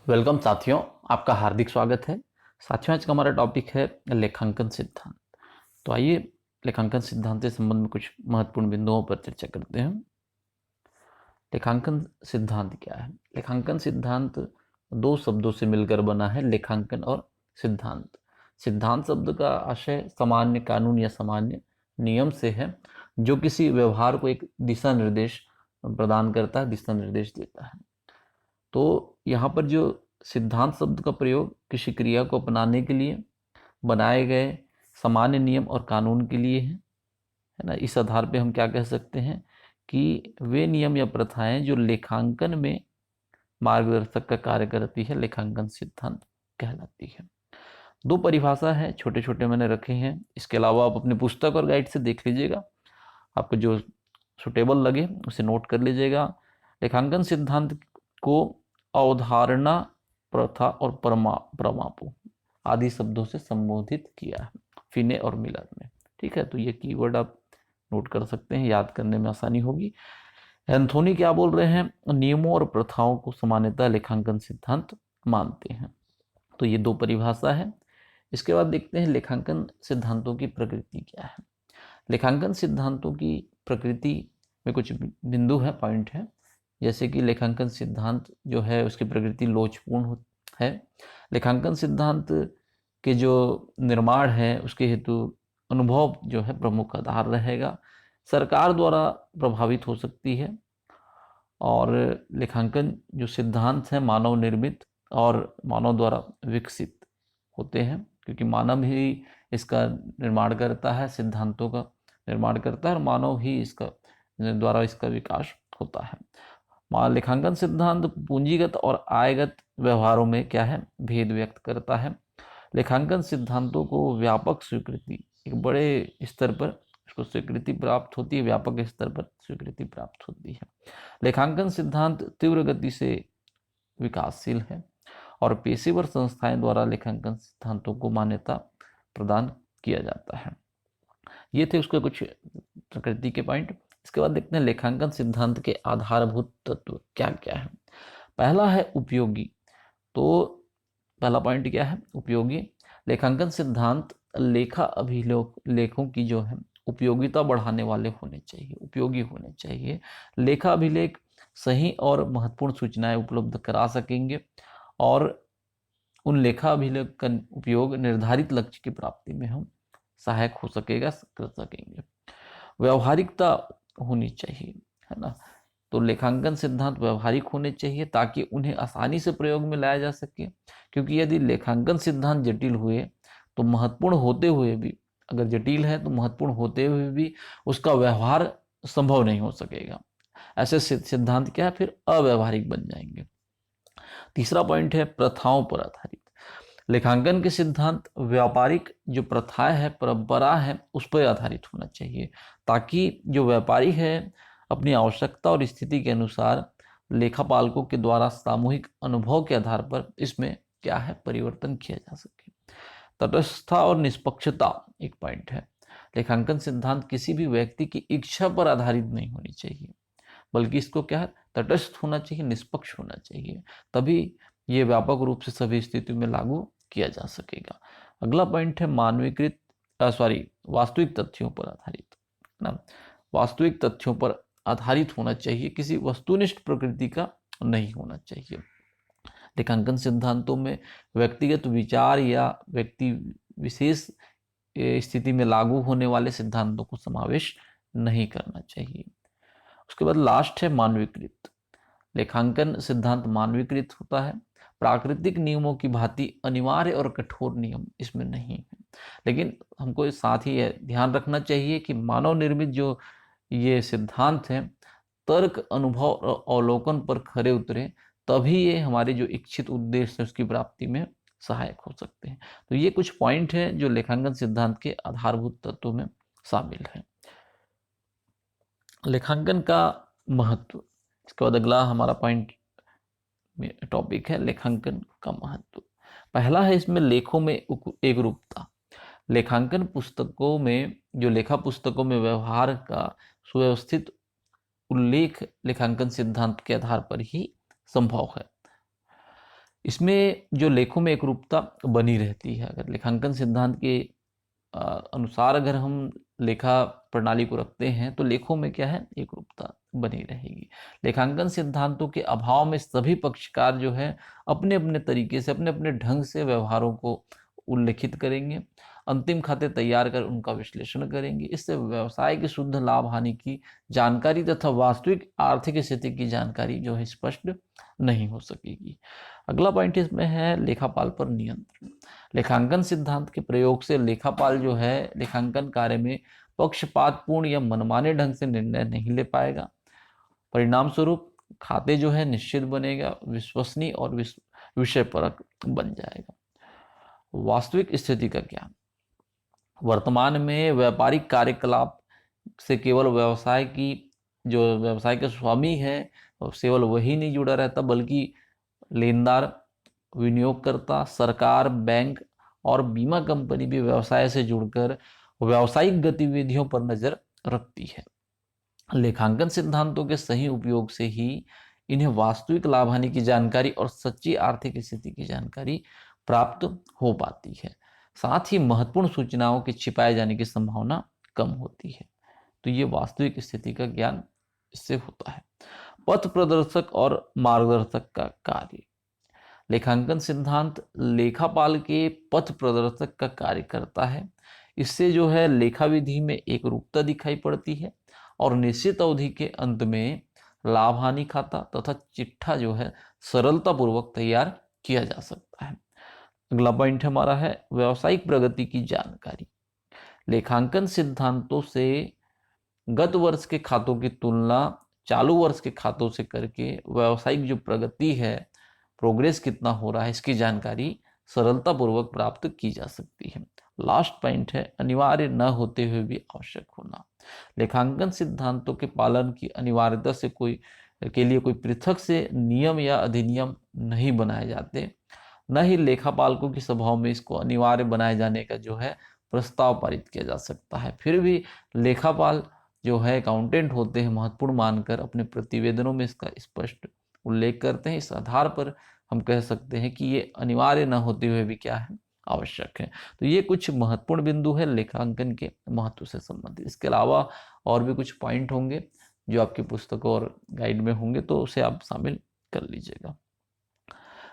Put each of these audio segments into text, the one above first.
Welcome साथियों, आपका हार्दिक स्वागत है। साथियों, आज का हमारा टॉपिक है लेखांकन सिद्धांत। तो आइए लेखांकन सिद्धांत से संबंध में कुछ महत्वपूर्ण बिंदुओं पर चर्चा करते हैं। लेखांकन सिद्धांत क्या है? लेखांकन सिद्धांत दो शब्दों से मिलकर बना है, लेखांकन और सिद्धांत। सिद्धांत शब्द का आशय सामान्य कानून या सामान्य नियम से है, जो किसी व्यवहार को एक दिशा निर्देश प्रदान करता है, दिशा निर्देश देता है। तो यहाँ पर जो सिद्धांत शब्द का प्रयोग किसी क्रिया को अपनाने के लिए बनाए गए सामान्य नियम और कानून के लिए है ना। इस आधार पे हम क्या कह सकते हैं कि वे नियम या प्रथाएं जो लेखांकन में मार्गदर्शक का कार्य करती है, लेखांकन सिद्धांत कहलाती है। दो परिभाषा है, छोटे छोटे मैंने रखे हैं। इसके अलावा आप अपनी पुस्तक और गाइड से देख लीजिएगा, आपको जो सुटेबल लगे उसे नोट कर लीजिएगा। लेखांकन सिद्धांत को अवधारणा, प्रथा और प्रमापो आदि शब्दों से संबोधित किया है, फिने और मिलर ने। ठीक है, तो ये कीवर्ड आप नोट कर सकते हैं, याद करने में आसानी होगी। एंथोनी क्या बोल रहे हैं? नियमों और प्रथाओं को सामान्यतः लेखांकन सिद्धांत मानते हैं। तो ये दो परिभाषा है। इसके बाद देखते हैं लेखांकन सिद्धांतों की प्रकृति क्या है। लेखांकन सिद्धांतों की प्रकृति में कुछ बिंदु है, पॉइंट है। जैसे कि लेखांकन सिद्धांत जो है उसकी प्रकृति लोचपूर्ण है। लेखांकन सिद्धांत के जो निर्माण है उसके हेतु अनुभव जो है प्रमुख आधार रहेगा। सरकार द्वारा प्रभावित हो सकती है। और लेखांकन जो सिद्धांत है मानव निर्मित और मानव द्वारा विकसित होते हैं, क्योंकि मानव ही इसका निर्माण करता है, सिद्धांतों का निर्माण करता है, और मानव ही इसका द्वारा इसका विकास होता है। लेखांकन सिद्धांत पूंजीगत और आयगत व्यवहारों में क्या है, भेद व्यक्त करता है। लेखांकन सिद्धांतों को व्यापक स्वीकृति, एक बड़े स्तर पर इसको स्वीकृति प्राप्त होती है, व्यापक स्तर पर स्वीकृति प्राप्त होती है। लेखांकन सिद्धांत तीव्र गति से विकासशील है और पेशेवर संस्थाएं द्वारा लेखांकन सिद्धांतों को मान्यता प्रदान किया जाता है। ये थे उसके कुछ प्रकृति के पॉइंट। इसके बाद देखते हैं लेखांकन सिद्धांत के आधारभूत तत्व क्या क्या है। पहला है उपयोगी। तो पहला पॉइंट क्या है? उपयोगी। लेखांकन सिद्धांत लेखा अभिलेखों की जो है उपयोगिता बढ़ाने वाले होने चाहिए, उपयोगी होने चाहिए। लेखा अभिलेख सही और महत्वपूर्ण सूचनाएं उपलब्ध करा सकेंगे और उन लेखा अभिलेख का उपयोग निर्धारित लक्ष्य की प्राप्ति में हम सहायक हो सकेगा, कर सकेंगे। व्यवहारिकता होनी चाहिए, है ना। तो लेखांकन सिद्धांत व्यवहारिक होने चाहिए ताकि उन्हें आसानी से प्रयोग में लाया जा सके, क्योंकि यदि लेखांकन सिद्धांत जटिल हुए तो महत्वपूर्ण होते हुए भी, अगर जटिल है तो महत्वपूर्ण होते हुए भी उसका व्यवहार संभव नहीं हो सकेगा। ऐसे सिद्धांत क्या है, फिर अव्यवहारिक बन जाएंगे। तीसरा पॉइंट है प्रथाओं पर आधारित। लेखांकन के सिद्धांत व्यापारिक जो प्रथा है, परंपरा है, उस पर आधारित होना चाहिए, ताकि जो व्यापारी है अपनी आवश्यकता और स्थिति के अनुसार लेखापालकों के द्वारा सामूहिक अनुभव के आधार पर इसमें क्या है, परिवर्तन किया जा सके। तटस्थता और निष्पक्षता एक पॉइंट है। लेखांकन सिद्धांत किसी भी व्यक्ति की इच्छा पर आधारित नहीं होनी चाहिए, बल्कि इसको क्या है, तटस्थ होना चाहिए, निष्पक्ष होना चाहिए, तभी ये व्यापक रूप से सभी स्थितियों में लागू किया जा सकेगा। अगला पॉइंट है मानवीकृत वास्तविक तथ्यों पर आधारित, ना। वास्तविक तथ्यों पर आधारित होना चाहिए, किसी वस्तुनिष्ठ प्रकृति का नहीं होना चाहिए। लेखांकन सिद्धांतों में व्यक्तिगत विचार या व्यक्ति विशेष स्थिति में लागू होने वाले सिद्धांतों को समावेश नहीं करना चाहिए। उसके बाद लास्ट है मानवीकृत। लेखांकन सिद्धांत मानवीकृत होता है। प्राकृतिक नियमों की भांति अनिवार्य और कठोर नियम इसमें नहीं है, लेकिन हमको साथ ही ध्यान रखना चाहिए कि मानव निर्मित जो ये सिद्धांत हैं, तर्क, अनुभव और अवलोकन पर खरे उतरे, तभी ये हमारे जो इच्छित उद्देश्य है उसकी प्राप्ति में सहायक हो सकते हैं। तो ये कुछ पॉइंट हैं जो लेखांकन सिद्धांत के आधारभूत तत्वों में शामिल है। लेखांकन का महत्व। इसके बाद अगला हमारा पॉइंट टॉपिक है लेखांकन का महत्व। पहला है इसमें लेखों में एक रूपता। लेखांकन पुस्तकों में जो लेखा पुस्तकों में व्यवहार का सुव्यवस्थित उल्लेख लेखांकन सिद्धांत के आधार पर ही संभव है। इसमें जो लेखों में एकरूपता बनी रहती है। अगर लेखांकन सिद्धांत के अनुसार अगर हम लेखा प्रणाली को रखते हैं तो लेखों में क्या है, एकरूपता बनी रहेगी। लेखांकन सिद्धांतों के अभाव में सभी पक्षकार जो है अपने अपने तरीके से, अपने अपने ढंग से व्यवहारों को उल्लेखित करेंगे, अंतिम खाते तैयार कर उनका विश्लेषण करेंगे। इससे व्यवसाय की शुद्ध लाभ हानि की जानकारी तथा वास्तविक आर्थिक स्थिति की जानकारी जो है स्पष्ट नहीं हो सकेगी। अगला पॉइंट इसमें है लेखापाल पर नियंत्रण। लेखांकन सिद्धांत के प्रयोग से लेखापाल जो है लेखांकन कार्य में पक्षपातपूर्ण या मनमाने ढंग से निर्णय नहीं ले पाएगा। परिणाम स्वरूप खाते जो है निश्चित बनेगा, विश्वसनीय और विषय परक बन जाएगा। वास्तविक स्थिति का ज्ञान। वर्तमान में व्यापारिक कार्यकलाप से केवल व्यवसाय के स्वामी है केवल वही नहीं जुड़ा रहता, बल्कि लेनदार, विनियोगकर्ता, सरकार, बैंक और बीमा कंपनी भी व्यवसाय से जुड़कर व्यावसायिक गतिविधियों पर नजर रखती है। लेखांकन सिद्धांतों के सही उपयोग से ही इन्हें वास्तविक लाभ हानि की जानकारी और सच्ची आर्थिक स्थिति की जानकारी प्राप्त हो पाती है। साथ ही महत्वपूर्ण सूचनाओं के छिपाए जाने की संभावना कम होती है। तो ये वास्तविक स्थिति का ज्ञान इससे होता है। पथ प्रदर्शक और मार्गदर्शक का कार्य। लेखांकन सिद्धांत लेखापाल के पथ प्रदर्शक का कार्य करता है। इससे जो है लेखा विधि में एक रूपता दिखाई पड़ती है और निश्चित अवधि के अंत में लाभ हानि खाता तथा चिट्ठा जो है सरलता पूर्वक तैयार किया जा सकता है। अगला पॉइंट हमारा है व्यावसायिक प्रगति की जानकारी। लेखांकन सिद्धांतों से गत वर्ष के खातों की तुलना चालू वर्ष के खातों से करके व्यावसायिक जो प्रगति है, प्रोग्रेस कितना हो रहा है, इसकी जानकारी सरलता पूर्वक प्राप्त की जा सकती है। लास्ट पॉइंट है अनिवार्य न होते हुए भी आवश्यक होना। लेखांकन सिद्धांतों के पालन की अनिवार्यता से के लिए कोई पृथक से नियम या अधिनियम नहीं बनाए जाते, न ही लेखापालकों की सभाओं में इसको अनिवार्य बनाए जाने का जो है प्रस्ताव पारित किया जा सकता है। फिर भी लेखापाल जो है अकाउंटेंट होते हैं महत्वपूर्ण मानकर अपने प्रतिवेदनों में इसका स्पष्ट उल्लेख करते हैं। इस आधार पर हम कह सकते हैं कि ये अनिवार्य न होते हुए भी क्या है, आवश्यक है। तो ये कुछ महत्वपूर्ण बिंदु है लेखांकन के महत्व से संबंधित। इसके अलावा और भी कुछ पॉइंट होंगे जो आपकी पुस्तकों और गाइड में होंगे, तो उसे आप शामिल कर लीजिएगा।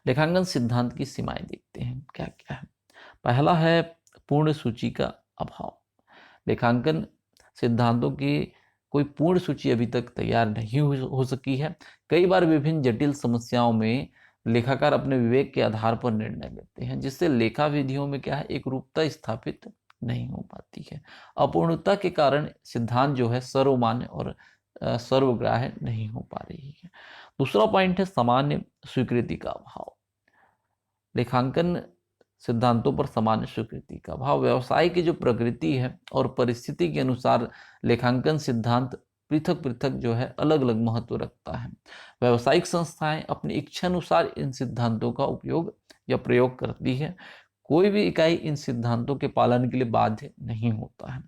लेखांकन सिद्धांत की सीमाएं देखते हैं क्या क्या है। पहला है पूर्ण सूची का अभाव। लेखांकन सिद्धांतों की कोई पूर्ण सूची अभी तक तैयार नहीं हो सकी है। कई बार विभिन्न जटिल समस्याओं में लेखाकार अपने विवेक के आधार पर निर्णय लेते हैं, जिससे लेखा विधियों में क्या है, एक रूपता स्थापित नहीं हो पाती है। अपूर्णता के कारण सिद्धांत जो है सर्वमान्य और सर्वग्राह्य नहीं हो पा रही है। दूसरा पॉइंट है सामान्य स्वीकृति का अभाव। लेखांकन सिद्धांतों पर सामान्य स्वीकृति का अभाव। व्यवसाय की जो प्रकृति है और परिस्थिति के अनुसार लेखांकन सिद्धांत पृथक पृथक जो है अलग अलग महत्व रखता है। व्यावसायिक संस्थाएं अपनी इच्छा अनुसार इन सिद्धांतों का उपयोग या प्रयोग करती है। कोई भी इकाई इन सिद्धांतों के पालन के लिए बाध्य नहीं होता है।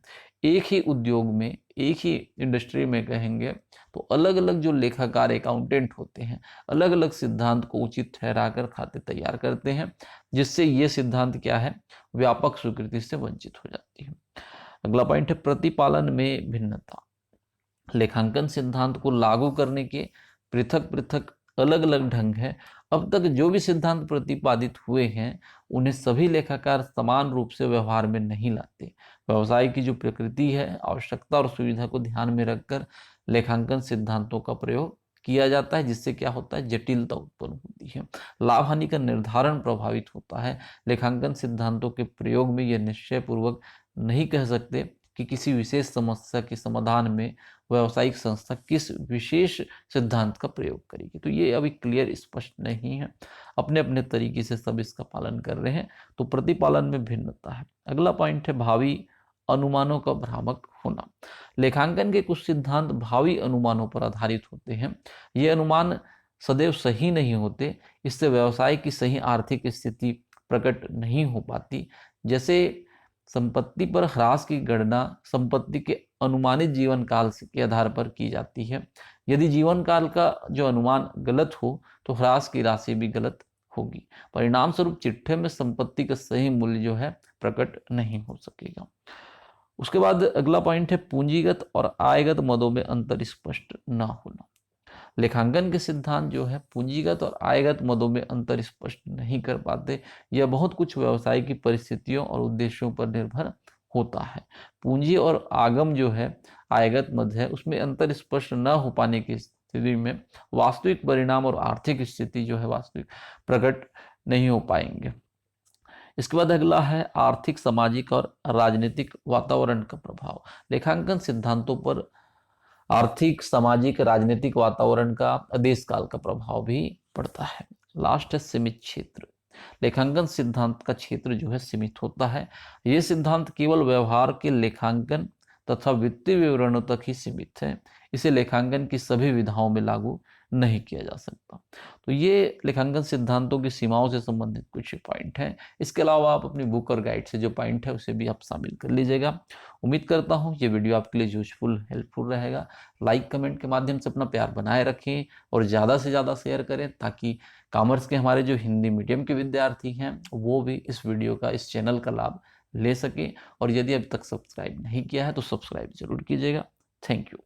एक ही उद्योग में, एक ही इंडस्ट्री में कहेंगे तो अलग अलग जो लेखाकार अकाउंटेंट होते हैं अलग अलग सिद्धांत को उचित ठहराकर खाते तैयार करते हैं, जिससे ये सिद्धांत क्या है, व्यापक स्वीकृति से वंचित हो जाती है। अगला पॉइंट है प्रतिपालन में भिन्नता। लेखांकन सिद्धांत को लागू करने के पृथक पृथक अलग अलग ढंग है। अब तक जो भी सिद्धांत प्रतिपादित हुए हैं उन्हें सभी लेखाकार समान रूप से व्यवहार में नहीं लाते। व्यवसाय की जो प्रकृति है, आवश्यकता और सुविधा को ध्यान में रखकर लेखांकन सिद्धांतों का प्रयोग किया जाता है, जिससे क्या होता है, जटिलता उत्पन्न होती है, लाभ हानि का निर्धारण प्रभावित होता है। लेखांकन सिद्धांतों के प्रयोग में यह निश्चय पूर्वक नहीं कह सकते कि किसी विशेष समस्या के समाधान में व्यावसायिक संस्था किस विशेष सिद्धांत का प्रयोग करेगी। तो ये अभी क्लियर स्पष्ट नहीं है, अपने अपने तरीके से सब इसका पालन कर रहे हैं, तो प्रतिपालन में भिन्नता है। अगला पॉइंट है भावी अनुमानों का भ्रामक होना। लेखांकन के कुछ सिद्धांत भावी अनुमानों पर आधारित होते हैं। ये अनुमान सदैव सही नहीं होते, इससे व्यवसाय की सही आर्थिक स्थिति प्रकट नहीं हो पाती। जैसे संपत्ति पर ह्रास की गणना संपत्ति के अनुमानित जीवन काल के आधार पर की जाती है। यदि जीवन काल का जो अनुमान गलत हो तो ह्रास की राशि भी गलत होगी। परिणाम स्वरूप चिट्ठे में संपत्ति का सही मूल्य जो है प्रकट नहीं हो सकेगा। उसके बाद अगला पॉइंट है पूंजीगत और आयगत मदों में अंतर स्पष्ट न होना। लेखांकन के सिद्धांत जो है पूंजीगत और आयगत मदों में अंतर स्पष्ट नहीं कर पाते। यह बहुत कुछ व्यवसाय की परिस्थितियों और उद्देश्यों पर निर्भर होता है। पूंजी और आगम जो है आयगत मद है उसमें अंतर स्पष्ट न हो पाने की स्थिति में वास्तविक परिणाम और आर्थिक स्थिति जो है वास्तविक प्रकट नहीं हो पाएंगे। इसके बाद अगला है आर्थिक, सामाजिक और राजनीतिक वातावरण का प्रभाव। लेखांकन सिद्धांतों पर आर्थिक, सामाजिक, राजनीतिक वातावरण का आदेश काल का प्रभाव भी पड़ता है। लास्ट है सीमित क्षेत्र। लेखांकन सिद्धांत का क्षेत्र जो है सीमित होता है। ये सिद्धांत केवल व्यवहार के लेखांकन तथा वित्तीय विवरणों तक ही सीमित है। इसे लेखांकन की सभी विधाओं में लागू नहीं किया जा सकता। तो ये लेखांकन सिद्धांतों की सीमाओं से संबंधित कुछ पॉइंट हैं। इसके अलावा आप अपनी बुक और गाइड से जो पॉइंट है उसे भी आप शामिल कर लीजिएगा। उम्मीद करता हूँ ये वीडियो आपके लिए यूजफुल, हेल्पफुल रहेगा। लाइक, कमेंट के माध्यम से अपना प्यार बनाए रखें और ज़्यादा से ज़्यादा शेयर करें ताकि कॉमर्स के हमारे जो हिंदी मीडियम के विद्यार्थी हैं वो भी इस वीडियो का, इस चैनल का लाभ ले सकें। और यदि अभी तक सब्सक्राइब नहीं किया है तो सब्सक्राइब जरूर कीजिएगा। Thank you.